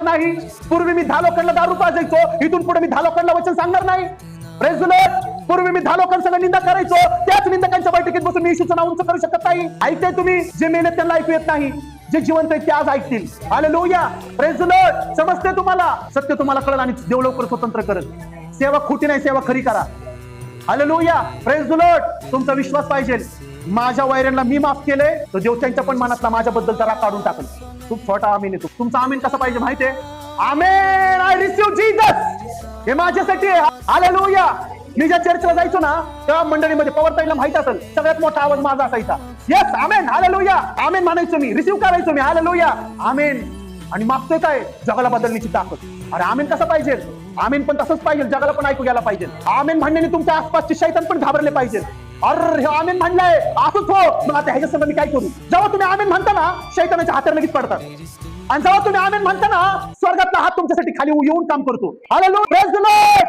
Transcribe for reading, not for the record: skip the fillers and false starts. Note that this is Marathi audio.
नाही. पूर्वी मी 10 लोकांना दारू पाजायचो, इथून पुढे मी 10 लोकांना वचन सांगणार नाही. Praise the Lord. पूर्वी मी 10 लोकांसंग निंदा करायचो, त्याच निंदकांच्या बैठकीत बसून मी येशूचं नाव उंच करू शकत नाही. ऐकताय तुम्ही? जे मेले त्यांना ऐकू येत नाही, जे जिवंत आहेत ते आज ऐकतील. हालेलुया. Praise the Lord. समजते तुम्हाला? सत्य तुम्हाला कळलं आणि देव लवकर स्वतंत्र करेल. सेवा खोटी नाही, सेवा खरी करा. हालेलुया. Praise the Lord. तुमचा विश्वास पाहिजे. माझ्या वैऱ्यांना मी माफ केलंय, तर देव त्यांच्या पण मनातला माझ्याबद्दल राग काढून टाकल. खूप छोटा आमीन येतो. तुमचा आमीन कसा पाहिजे माहितीये? आमेन. I receive Jesus. हे माझ्यासाठी आहे. हालेलुया. मी ज्या चर्चला जायचो ना, त्या मंडळीमध्ये पवरताईला माहित असेल सगळ्यात मोठा आवाज माझा असायचा. येस, आमेन, हालेलुया. आमेन म्हणायचो मी, रिसीव्ह करायचो मी. हालेलुया. आमेन. आणि मागतोय काय? जगाला बदलण्याची ताकद. अरे आमेन कसं पाहिजे? आमेन पण तसंच पाहिजे, जगाला पण ऐकू घ्यायला पाहिजे. आमेन म्हणण्याने तुमच्या आसपासचे शैतान पण घाबरले पाहिजे. अरे हे आमेन म्हणलंय, असंच हो, मग आता ह्याच्या संग मी काय करू? जेव्हा तुम्ही आमेन म्हणता ना, शैतानाच्या हातावर लगेच पडतात. आणि जेव्हा तुम्ही आमेन म्हणता ना, स्वर्गातला हात तुमच्यासाठी खाली येऊन काम करतो. हालेलुया. Praise the Lord.